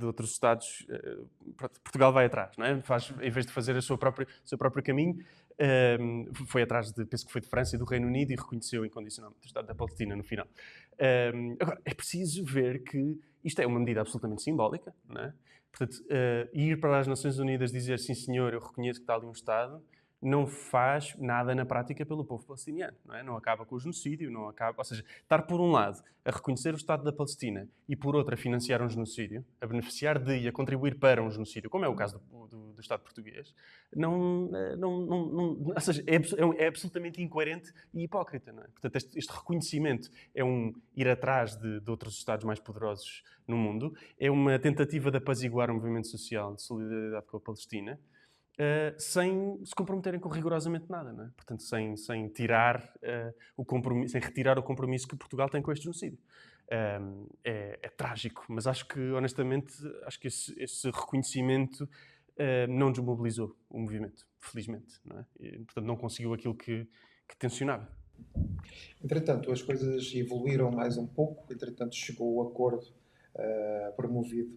outros Estados. Portugal vai atrás, não é? Em vez de fazer o seu próprio caminho, foi atrás penso que foi de França e do Reino Unido e reconheceu incondicionalmente o Estado da Palestina no final. Agora, é preciso ver que isto é uma medida absolutamente simbólica, não é? Portanto, ir para as Nações Unidas dizer sim senhor, eu reconheço que está ali um Estado, não faz nada na prática pelo povo palestiniano, não é? Não acaba com o genocídio, não acaba... Ou seja, estar por um lado a reconhecer o Estado da Palestina e por outro a financiar um genocídio, a beneficiar de e a contribuir para um genocídio, como é o caso do Estado português, ou seja, é absolutamente incoerente e hipócrita, não é? Portanto, este reconhecimento é ir atrás de outros Estados mais poderosos no mundo, é uma tentativa de apaziguar um movimento social de solidariedade com a Palestina, sem se comprometerem com rigorosamente nada, não é? Portanto, sem tirar o compromisso, sem retirar o compromisso que Portugal tem com este genocídio. É trágico, mas acho que, honestamente, esse reconhecimento não desmobilizou o movimento, felizmente, não é? E, portanto, não conseguiu aquilo que tencionava. Entretanto, as coisas evoluíram mais um pouco. Entretanto, chegou o acordo promovido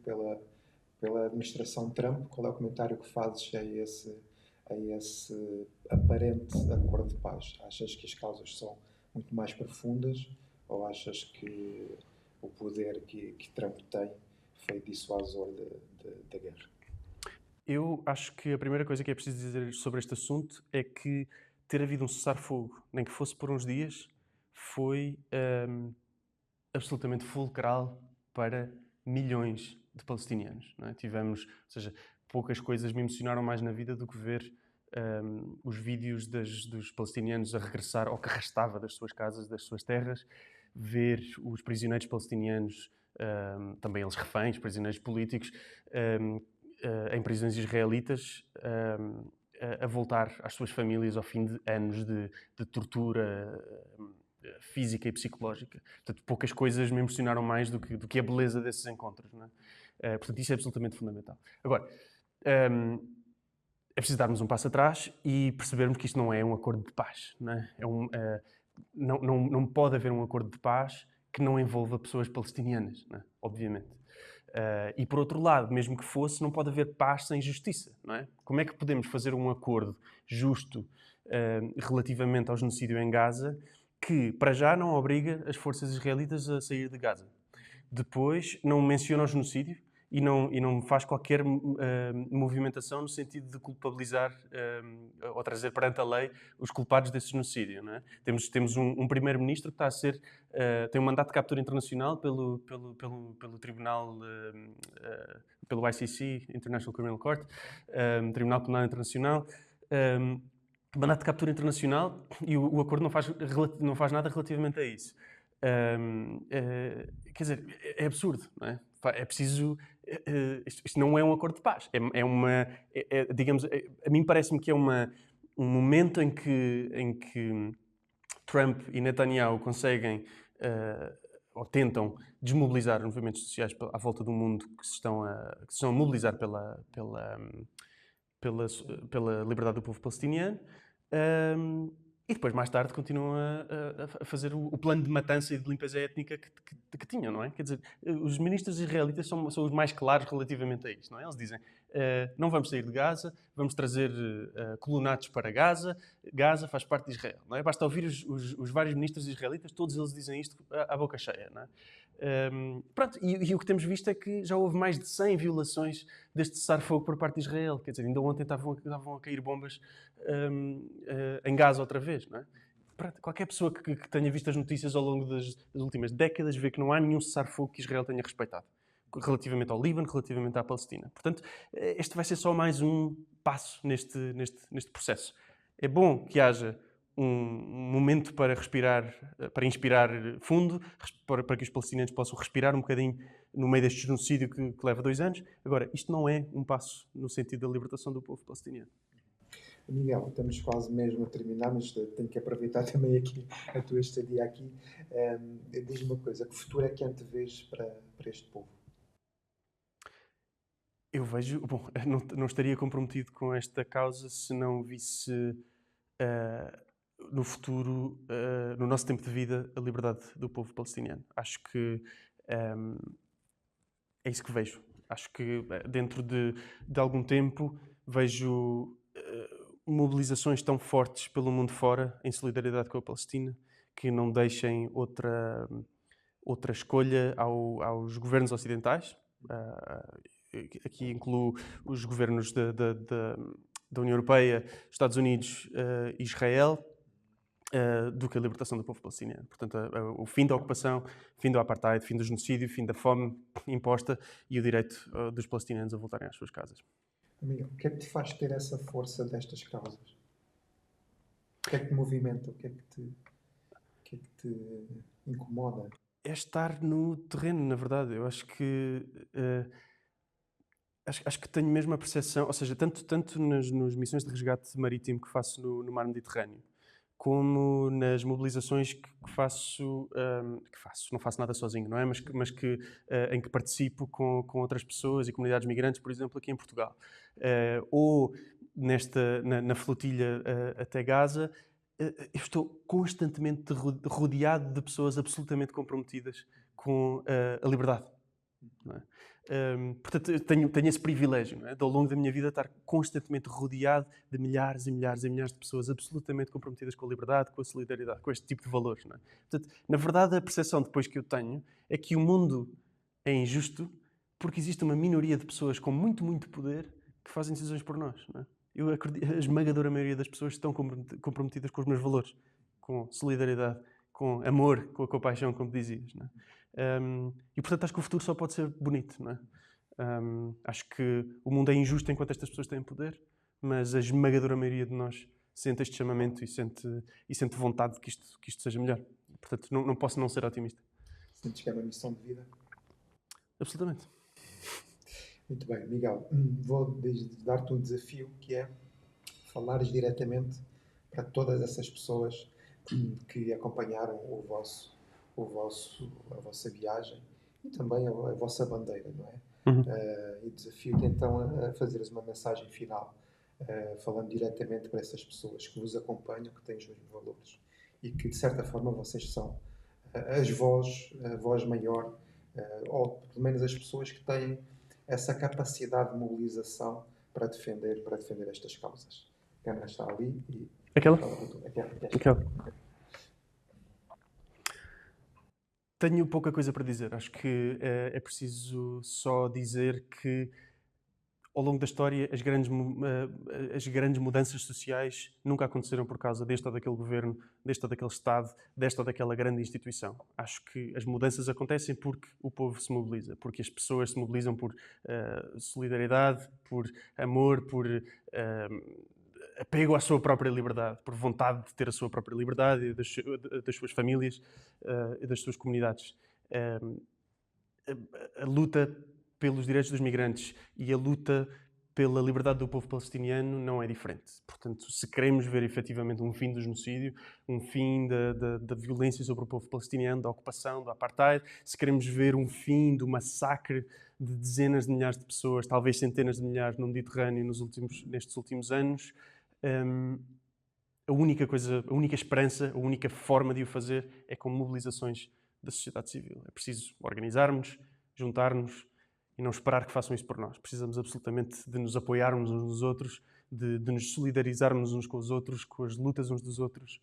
pela administração Trump. Qual é o comentário que fazes a esse aparente acordo de paz? Achas que as causas são muito mais profundas ou achas que o poder que Trump tem foi dissuasor da guerra? Eu acho que a primeira coisa que é preciso dizer sobre este assunto é que ter havido um cessar-fogo, nem que fosse por uns dias, foi absolutamente fulcral para milhões de palestinianos. Não é? Ou seja, poucas coisas me emocionaram mais na vida do que ver os vídeos dos palestinianos a regressar ao que restava das suas casas, das suas terras, ver os prisioneiros palestinianos, também eles reféns, prisioneiros políticos, em prisões israelitas, a voltar às suas famílias ao fim de anos de tortura física e psicológica. Portanto, poucas coisas me emocionaram mais do que a beleza desses encontros. Não é? Portanto, isso é absolutamente fundamental. Agora, é preciso darmos um passo atrás e percebermos que isto não é um acordo de paz. Não é? Não pode haver um acordo de paz que não envolva pessoas palestinianas, não é? Obviamente. E por outro lado, mesmo que fosse, não pode haver paz sem justiça, não é? Como é que podemos fazer um acordo justo relativamente ao genocídio em Gaza que, para já, não obriga as forças israelitas a sair de Gaza? Depois, não menciona o genocídio e não faz qualquer movimentação no sentido de culpabilizar ou trazer perante a lei os culpados desse genocídio. Não é? Temos um primeiro-ministro que está a ser, tem um mandato de captura internacional pelo Tribunal, pelo ICC, International Criminal Court, Tribunal Penal Internacional, mandato de captura internacional, e o acordo não faz nada relativamente a isso. Quer dizer, é absurdo, não é? É preciso. Isto não é um acordo de paz. Digamos, a mim parece-me que é um momento em que Trump e Netanyahu conseguem ou tentam desmobilizar movimentos sociais à volta do mundo que se estão a mobilizar pela liberdade do povo palestiniano. E depois, mais tarde, continuam a fazer o plano de matança e de limpeza étnica que tinham, não é? Quer dizer, os ministros israelitas são os mais claros relativamente a isto, não é? Eles dizem, não vamos sair de Gaza, vamos trazer colonatos para Gaza, Gaza faz parte de Israel, não é? Basta ouvir os vários ministros israelitas, todos eles dizem isto à boca cheia, não é? Pronto, e o que temos visto é que já houve mais de 100 violações deste cessar-fogo por parte de Israel. Quer dizer, ainda ontem estavam a cair bombas em Gaza outra vez, não é? Pronto, qualquer pessoa que tenha visto as notícias ao longo das últimas décadas vê que não há nenhum cessar-fogo que Israel tenha respeitado, relativamente ao Líbano, relativamente à Palestina. Portanto, este vai ser só mais um passo neste processo. É bom que haja um momento para respirar, para inspirar fundo, para que os palestinianos possam respirar um bocadinho no meio deste genocídio que leva 2 anos. Agora, isto não é um passo no sentido da libertação do povo palestiniano. Miguel, estamos quase mesmo a terminar, mas tenho que aproveitar também aqui a tua estadia aqui. Diz-me uma coisa, que futuro é que antevês para este povo? Eu vejo... Bom, não estaria comprometido com esta causa se não visse no futuro, no nosso tempo de vida, a liberdade do povo palestiniano. Acho que é isso que vejo. Acho que dentro de algum tempo vejo mobilizações tão fortes pelo mundo fora, em solidariedade com a Palestina, que não deixem outra escolha aos governos ocidentais. Aqui incluo os governos da União Europeia, Estados Unidos e Israel, do que a libertação do povo palestiniano. Portanto, o fim da ocupação, fim do apartheid, fim do genocídio, fim da fome imposta e o direito dos palestinianos a voltarem às suas casas. Miguel, o que é que te faz ter essa força destas causas? O que é que te movimenta? O que é que te incomoda? É estar no terreno, na verdade. Eu acho que acho que tenho mesmo a percepção, ou seja, tanto nas missões de resgate marítimo que faço no mar Mediterrâneo, como nas mobilizações que faço, não faço nada sozinho, não é? Mas em que participo com outras pessoas e comunidades migrantes, por exemplo, aqui em Portugal. Ou na flotilha até Gaza, eu estou constantemente rodeado de pessoas absolutamente comprometidas com a liberdade. Não é? Portanto, eu tenho esse privilégio, não é? De, ao longo da minha vida, estar constantemente rodeado de milhares e milhares e milhares de pessoas absolutamente comprometidas com a liberdade, com a solidariedade, com este tipo de valores. Não é? Portanto, na verdade, a percepção depois que eu tenho é que o mundo é injusto porque existe uma minoria de pessoas com muito, muito poder que fazem decisões por nós. Não é? Eu acredito, a esmagadora maioria das pessoas estão comprometidas com os meus valores, com solidariedade, com amor, com a compaixão, como dizias. Não é? E portanto acho que o futuro só pode ser bonito, não é? Acho que o mundo é injusto enquanto estas pessoas têm poder, mas a esmagadora maioria de nós sente este chamamento e sente vontade de que isto seja melhor. Portanto, não posso não ser otimista. Sentes que é uma missão de vida? Absolutamente. Muito bem, Miguel. Vou dar-te um desafio, que é falares diretamente para todas essas pessoas que acompanharam a vossa viagem e também a vossa bandeira, não é? E desafio-te então a fazeres uma mensagem final, falando diretamente para essas pessoas que vos acompanham, que têm os mesmos valores e que de certa forma vocês são a voz maior, ou pelo menos as pessoas que têm essa capacidade de mobilização para defender estas causas. A câmara está ali e... Aquela? Aquela. Aquela. Tenho pouca coisa para dizer. Acho que é preciso só dizer que, ao longo da história, as grandes mudanças sociais nunca aconteceram por causa deste ou daquele governo, deste ou daquele Estado, desta ou daquela grande instituição. Acho que as mudanças acontecem porque o povo se mobiliza, porque as pessoas se mobilizam por solidariedade, por amor, por apego à sua própria liberdade, por vontade de ter a sua própria liberdade e das suas famílias e das suas comunidades. A luta pelos direitos dos migrantes e a luta pela liberdade do povo palestiniano não é diferente. Portanto, se queremos ver efetivamente um fim do genocídio, um fim da violência sobre o povo palestiniano, da ocupação, do apartheid, se queremos ver um fim do massacre de dezenas de milhares de pessoas, talvez centenas de milhares no Mediterrâneo nestes últimos anos, a única esperança, a única forma de o fazer é com mobilizações da sociedade civil. É preciso organizarmos, juntar-nos e não esperar que façam isso por nós. Precisamos absolutamente de nos apoiarmos uns nos outros, de nos solidarizarmos uns com os outros, com as lutas uns dos outros.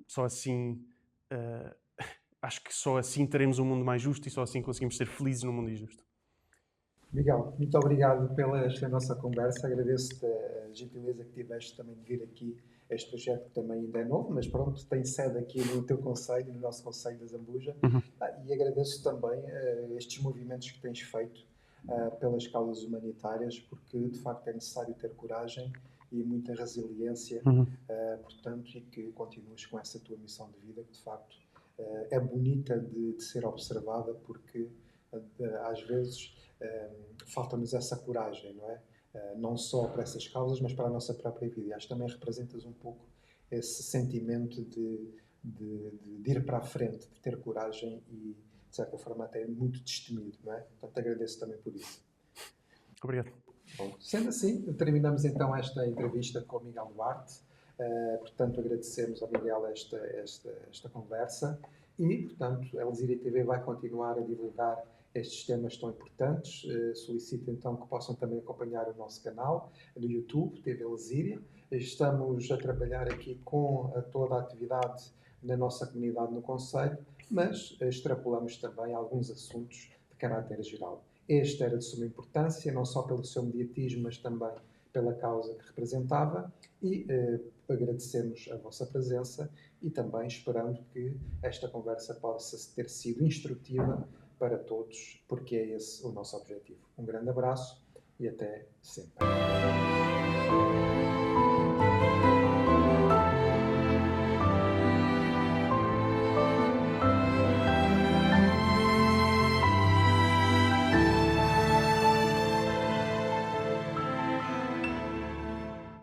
Só assim, acho que só assim teremos um mundo mais justo e só assim conseguimos ser felizes num mundo injusto. Miguel, muito obrigado pela esta nossa conversa. Agradeço-te a gentileza que tiveste também de vir aqui a este projeto, que também ainda é novo, mas pronto, tem sede aqui no teu concelho, no nosso concelho da Zambuja. E agradeço também estes movimentos que tens feito pelas causas humanitárias, porque de facto é necessário ter coragem e muita resiliência, portanto, e que continues com essa tua missão de vida, que de facto é bonita de ser observada, porque às vezes falta-nos essa coragem, não é? Não só para essas causas, mas para a nossa própria vida. E acho que também representas um pouco esse sentimento de ir para a frente, de ter coragem e, de certa forma, até muito destemido, não é? Portanto, agradeço também por isso. Obrigado. Bom, sendo assim, terminamos então esta entrevista com o Miguel Duarte. Portanto, agradecemos ao Miguel esta conversa e, portanto, a Elzíria TV vai continuar a divulgar estes temas tão importantes. Solicito então que possam também acompanhar o nosso canal no YouTube, TV Elzíria. Estamos a trabalhar aqui com toda a atividade na nossa comunidade no concelho, mas extrapolamos também alguns assuntos de caráter geral. Este era de suma importância, não só pelo seu mediatismo, mas também pela causa que representava, e agradecemos a vossa presença e também esperando que esta conversa possa ter sido instrutiva para todos, porque é esse o nosso objetivo. Um grande abraço e até sempre.